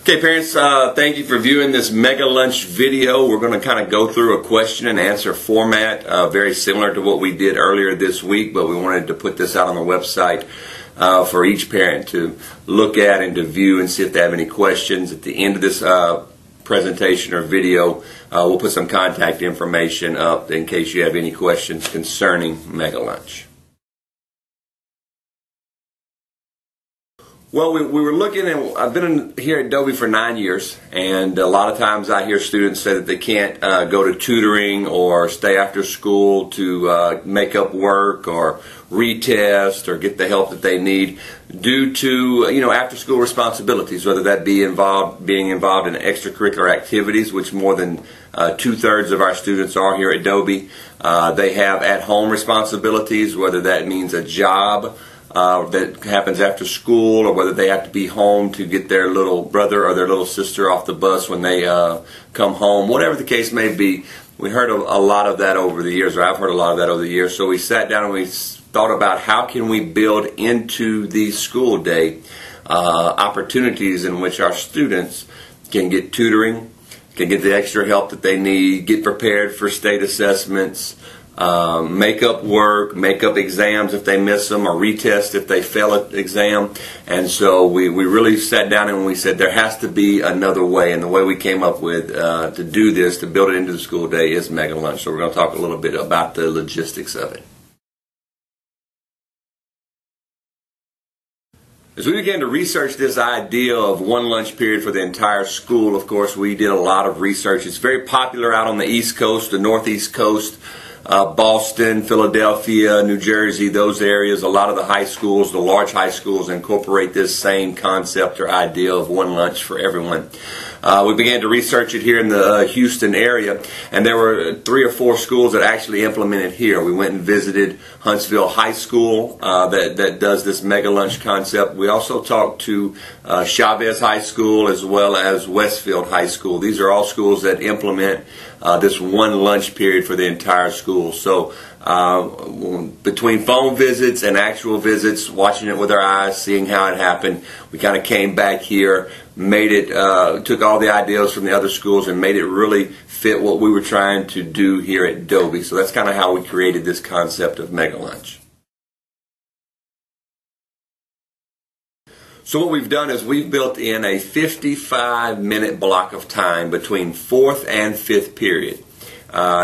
Okay, parents, thank you for viewing this Mega Lunch video. We're going to kind of go through a question and answer format, very similar to what we did earlier this week, but we wanted to put this out on the website for each parent to look at and to view and see if they have any questions. At the end of this presentation or video, we'll put some contact information up in case you have any questions concerning Mega Lunch. Well, we were looking, and I've been here at Dobie for 9 years, and a lot of times I hear students say that they can't go to tutoring or stay after school to make up work or retest or get the help that they need due to after school responsibilities, whether that be being involved in extracurricular activities, which more than 2/3 of our students are here at Dobie. They have at-home responsibilities, whether that means a job that happens after school, or whether they have to be home to get their little brother or their little sister off the bus when they come home. Whatever the case may be, we heard a lot of that over the years, or I've heard a lot of that over the years. So we sat down and we thought about how can we build into the school day opportunities in which our students can get tutoring, can get the extra help that they need, get prepared for state assessments, make up work, make up exams if they miss them, or retest if they fail an exam. And so we really sat down and we said there has to be another way, and the way we came up with to do this, to build it into the school day, is Mega Lunch. So we're going to talk a little bit about the logistics of it. As we began to research this idea of one lunch period for the entire school, of course, we did a lot of research. It's very popular out on the East Coast, the Northeast Coast, Boston, Philadelphia, New Jersey, those areas. A lot of the high schools, the large high schools, incorporate this same concept or idea of one lunch for everyone. We began to research it here in the Houston area, and there were 3 or 4 schools that actually implemented here. We went and visited Huntsville High School that does this Mega Lunch concept. We also talked to Chavez High School as well as Westfield High School. These are all schools that implement this one lunch period for the entire school. So between phone visits and actual visits, watching it with our eyes, seeing how it happened, we kind of came back here, made it, took all the ideas from the other schools and made it really fit what we were trying to do here at Dobie. So that's kind of how we created this concept of Mega Lunch. So what we've done is we've built in a 55-minute block of time between 4th and 5th period.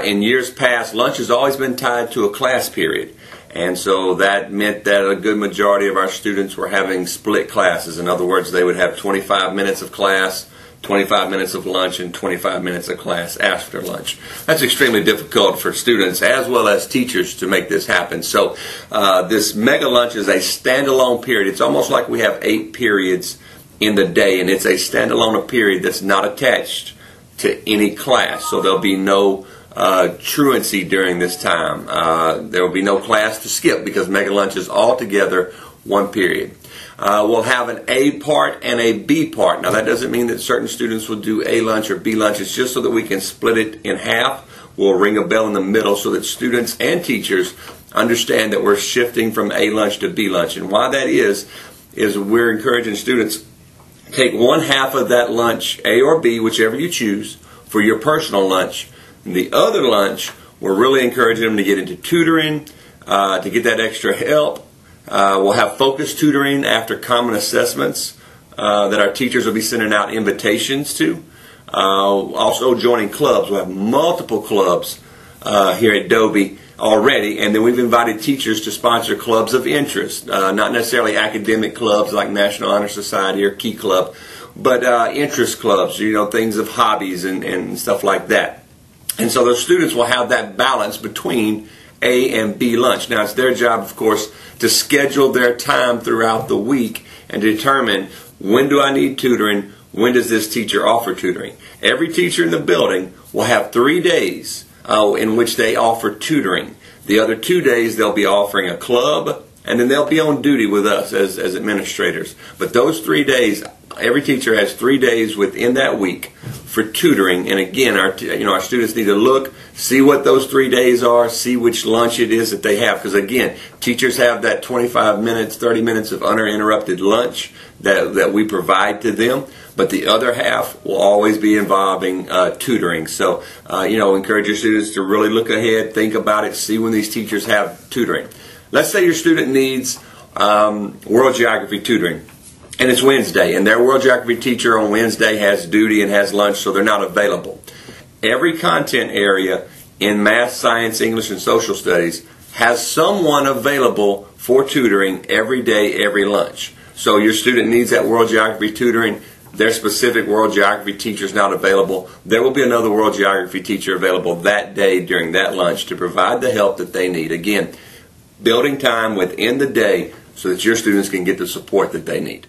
In years past, lunch has always been tied to a class period, and so that meant that a good majority of our students were having split classes. In other words, they would have 25 minutes of class, 25 minutes of lunch, and 25 minutes of class after lunch. That's extremely difficult for students as well as teachers to make this happen. So this Mega Lunch is a standalone period. It's almost like we have 8 periods in the day, and it's a standalone period that's not attached to any class. So there'll be no truancy during this time. There will be no class to skip because Mega Lunch is all together one period. We'll have an A part and a B part. Now that doesn't mean that certain students will do A lunch or B lunch. It's just so that we can split it in half. We'll ring a bell in the middle so that students and teachers understand that we're shifting from A lunch to B lunch. And why that is we're encouraging students to take one half of that lunch, A or B, whichever you choose, for your personal lunch. And the other lunch, we're really encouraging them to get into tutoring, to get that extra help. We'll have focus tutoring after common assessments that our teachers will be sending out invitations to. Also joining clubs. We'll have multiple clubs here at Dobie already, and then we've invited teachers to sponsor clubs of interest. Not necessarily academic clubs like National Honor Society or Key Club, but interest clubs, things of hobbies and stuff like that. And so those students will have that balance between A and B lunch. Now it's their job, of course, to schedule their time throughout the week and determine when do I need tutoring, when does this teacher offer tutoring. Every teacher in the building will have 3 days in which they offer tutoring. The other 2 days they'll be offering a club and then they'll be on duty with us as administrators. But those 3 days, every teacher has 3 days within that week for tutoring. And again, our students need to look, see what those 3 days are, see which lunch it is that they have. Because again, teachers have that 25 minutes, 30 minutes of uninterrupted lunch that we provide to them. But the other half will always be involving tutoring. So, encourage your students to really look ahead, think about it, see when these teachers have tutoring. Let's say your student needs world geography tutoring, and it's Wednesday, and their world geography teacher on Wednesday has duty and has lunch, so they're not available. Every content area in math, science, English, and social studies has someone available for tutoring every day, every lunch. So your student needs that world geography tutoring. Their specific world geography teacher is not available. There will be another world geography teacher available that day during that lunch to provide the help that they need. Again, building time within the day so that your students can get the support that they need.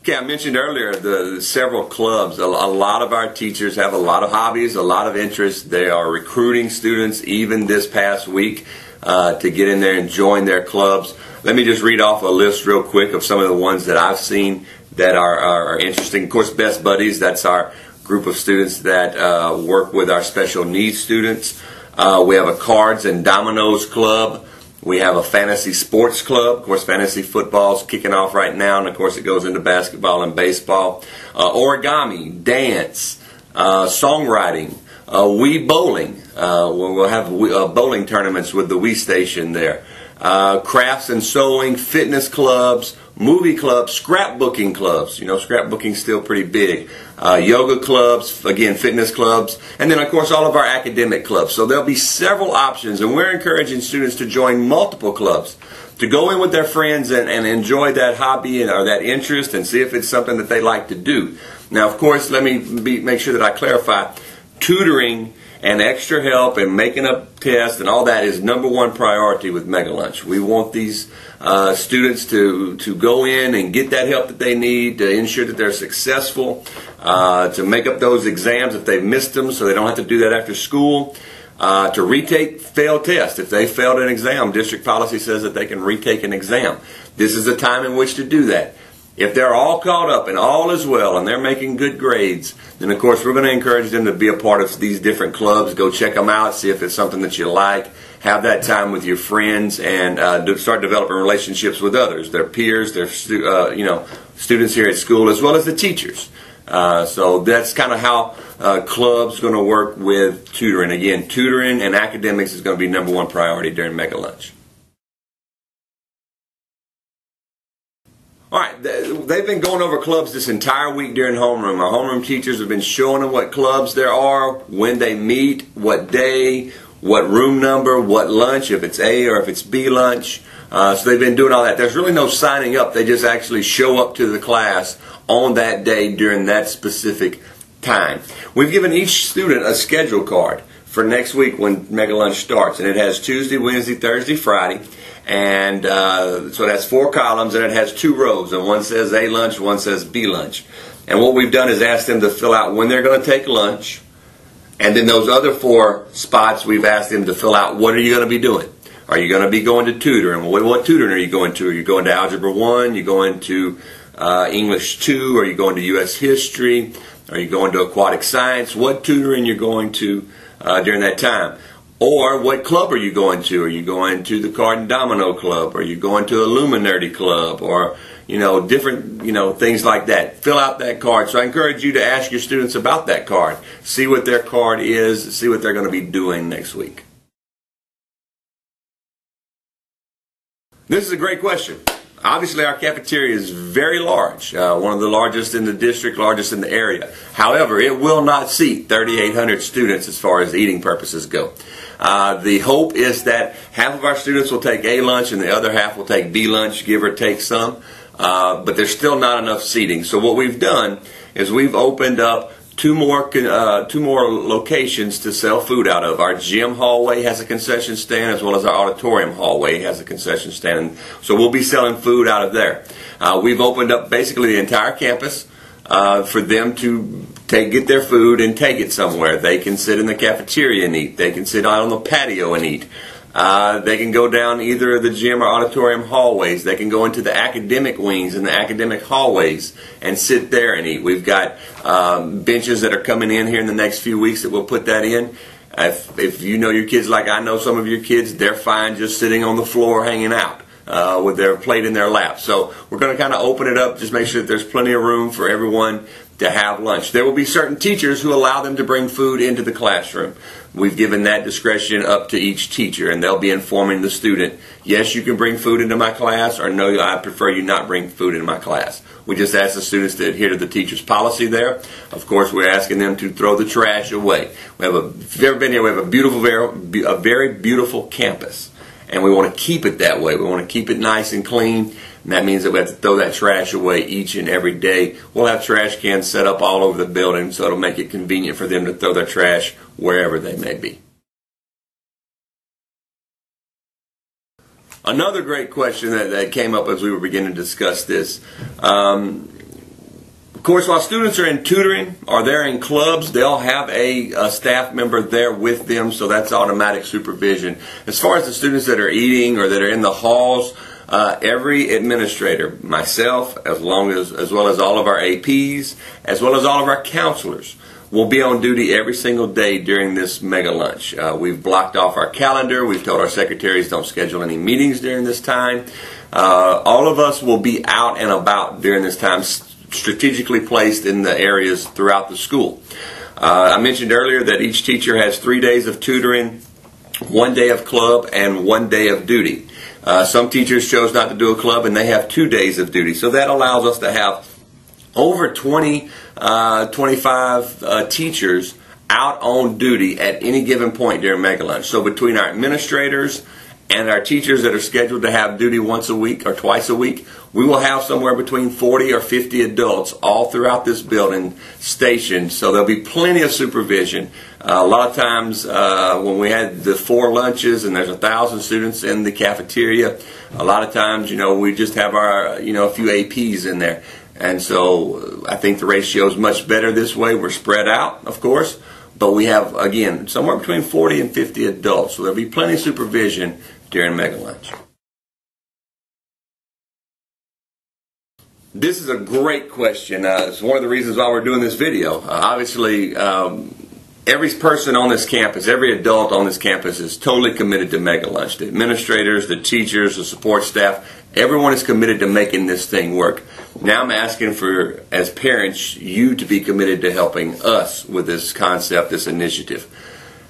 Okay, I mentioned earlier the several clubs. A lot of our teachers have a lot of hobbies, a lot of interests. They are recruiting students even this past week to get in there and join their clubs. Let me just read off a list real quick of some of the ones that I've seen that are interesting. Of course, Best Buddies, that's our group of students that work with our special needs students. We have a Cards and Dominoes Club. We have a Fantasy Sports Club. Of course, fantasy football is kicking off right now, and of course it goes into basketball and baseball. Origami, dance, songwriting, Wii Bowling. We'll have bowling tournaments with the Wii station there. Crafts and sewing, fitness clubs, movie clubs, scrapbooking clubs. Scrapbooking's still pretty big. Yoga clubs, again, fitness clubs, and then, of course, all of our academic clubs. So there'll be several options, and we're encouraging students to join multiple clubs, to go in with their friends and enjoy that hobby or that interest and see if it's something that they like to do. Now, of course, let me make sure that I clarify, tutoring and extra help and making up tests and all that is #1 priority with Mega Lunch. We want these students to go in and get that help that they need to ensure that they're successful, to make up those exams if they've missed them so they don't have to do that after school, to retake failed tests. If they failed an exam, district policy says that they can retake an exam. This is the time in which to do that. If they're all caught up and all is well and they're making good grades, then of course we're going to encourage them to be a part of these different clubs. Go check them out, see if it's something that you like. Have that time with your friends and start developing relationships with others, their peers, their students here at school, as well as the teachers. So that's kind of how clubs going to work with tutoring. Again, tutoring and academics is going to be #1 priority during Mega Lunch. All right, they've been going over clubs this entire week during homeroom. Our homeroom teachers have been showing them what clubs there are, when they meet, what day, what room number, what lunch, if it's A or if it's B lunch. So they've been doing all that. There's really no signing up. They just actually show up to the class on that day during that specific time. We've given each student a schedule card for next week when Mega Lunch starts, and it has Tuesday, Wednesday, Thursday, Friday. And so that's 4 columns, and it has 2 rows, and one says A lunch, one says B lunch. And what we've done is asked them to fill out when they're going to take lunch, and then those other 4 spots we've asked them to fill out what are you going to be doing. Are you going to be going to tutoring? What tutoring are you going to? Are you going to Algebra 1? Are you going to English 2? Are you going to U.S. History? Are you going to Aquatic Science? What tutoring you're going to during that time? Or what club are you going to? Are you going to the Card and Domino Club? Are you going to a Luminerdy Club? Or, different, things like that. Fill out that card. So I encourage you to ask your students about that card. See what their card is. See what they're going to be doing next week. This is a great question. Obviously, our cafeteria is very large, one of the largest in the district, largest in the area. However, it will not seat 3,800 students as far as eating purposes go. The hope is that half of our students will take A lunch and the other half will take B lunch, give or take some. But there's still not enough seating. So what we've done is we've opened up two more locations to sell food out of. Our gym hallway has a concession stand, as well as our auditorium hallway has a concession stand. So we'll be selling food out of there. We've opened up basically the entire campus for them to get their food and take it somewhere. They can sit in the cafeteria and eat. They can sit out on the patio and eat. They can go down either of the gym or auditorium hallways. They can go into the academic wings and the academic hallways and sit there and eat. We've got benches that are coming in here in the next few weeks that we'll put that in. If you know your kids like I know some of your kids, they're fine just sitting on the floor hanging out with their plate in their lap. So we're going to kind of open it up, just make sure that there's plenty of room for everyone to have lunch. There will be certain teachers who allow them to bring food into the classroom. We've given that discretion up to each teacher, and they'll be informing the student, yes, you can bring food into my class, or no, I prefer you not bring food into my class. We just ask the students to adhere to the teacher's policy there. Of course, we're asking them to throw the trash away. If you've ever been here, we have a very beautiful campus, and we want to keep it that way. We want to keep it nice and clean. And that means that we have to throw that trash away each and every day. We'll have trash cans set up all over the building, so it'll make it convenient for them to throw their trash wherever they may be. Another great question that came up as we were beginning to discuss this. Of course, while students are in tutoring or they're in clubs, they'll have a staff member there with them, so that's automatic supervision. As far as the students that are eating or that are in the halls, every administrator, myself, as well as all of our APs, as well as all of our counselors, will be on duty every single day during this mega lunch. We've blocked off our calendar. We've told our secretaries don't schedule any meetings during this time. All of us will be out and about during this time, strategically placed in the areas throughout the school. I mentioned earlier that each teacher has 3 days of tutoring, 1 day of club, and 1 day of duty. Some teachers chose not to do a club, and they have 2 days of duty. So that allows us to have over 25 teachers out on duty at any given point during Mega Lunch. So between our administrators and our teachers that are scheduled to have duty once a week or twice a week, we will have somewhere between 40 or 50 adults all throughout this building stationed. So there'll be plenty of supervision. A lot of times when we had the 4 lunches and there's 1,000 students in the cafeteria, a lot of times, we just have our, a few APs in there. And so I think the ratio is much better this way. We're spread out, of course, but we have, again, somewhere between 40 and 50 adults. So there'll be plenty of supervision during Mega Lunch. This is a great question. It's one of the reasons why we're doing this video. Obviously, every person on this campus, every adult on this campus is totally committed to Mega Lunch. The administrators, the teachers, the support staff, everyone is committed to making this thing work. Now I'm asking for, as parents, you to be committed to helping us with this concept, this initiative.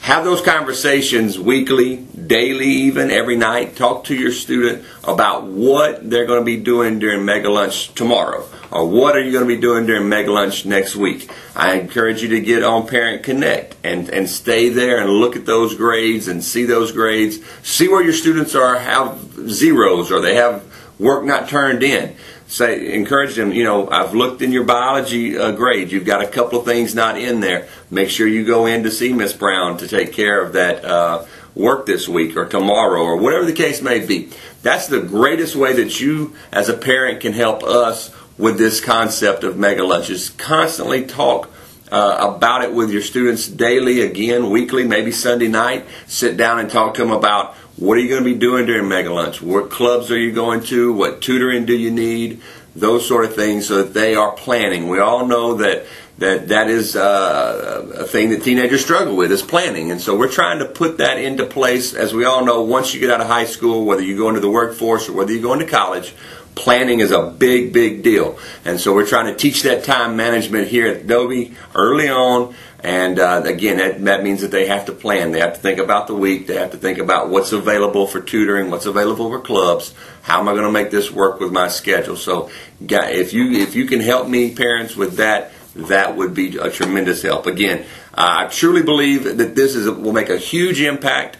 Have those conversations weekly, daily even, every night. Talk to your student about what they're going to be doing during Mega Lunch tomorrow, or what are you going to be doing during Mega Lunch next week. I encourage you to get on Parent Connect and stay there and look at those grades and see those grades. See where your students have zeros or they have work not turned in. Encourage them, I've looked in your biology grade. You've got a couple of things not in there. Make sure you go in to see Miss Brown to take care of that work this week or tomorrow or whatever the case may be. That's the greatest way that you as a parent can help us with this concept of Mega Lunch, is constantly talk about it with your students daily, again, weekly, maybe Sunday night. Sit down and talk to them about what are you going to be doing during Mega Lunch? What clubs are you going to? What tutoring do you need? Those sort of things, so that they are planning. We all know that is a thing that teenagers struggle with, is planning. And so we're trying to put that into place. As we all know, once you get out of high school, whether you go into the workforce or whether you go into college, planning is a big, big deal. And so we're trying to teach that time management here at Adobe early on. And again, that means that they have to plan. They have to think about the week. They have to think about what's available for tutoring, what's available for clubs. How am I going to make this work with my schedule? So if you can help me, parents, with that, that would be a tremendous help. Again, I truly believe that this will make a huge impact.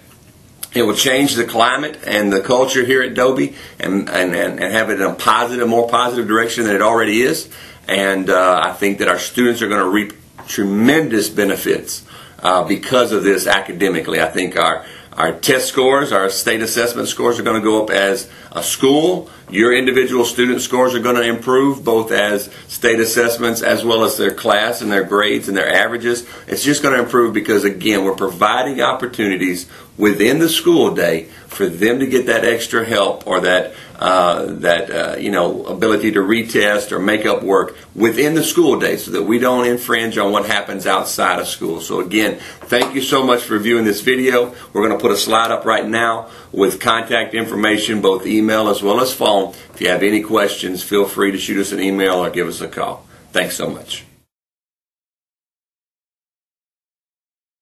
It will change the climate and the culture here at Adobe and have it in a positive, more positive direction than it already is. And I think that our students are going to reap tremendous benefits because of this academically. I think our test scores, our state assessment scores are going to go up as a school. Your individual student scores are going to improve, both as state assessments as well as their class and their grades and their averages. It's just going to improve because, again, we're providing opportunities within the school day for them to get that extra help or that ability to retest or make up work within the school day, so that we don't infringe on what happens outside of school. So again, thank you so much for viewing this video. We're going to put a slide up right now with contact information, both email as well as phone. If you have any questions, feel free to shoot us an email or give us a call. Thanks so much.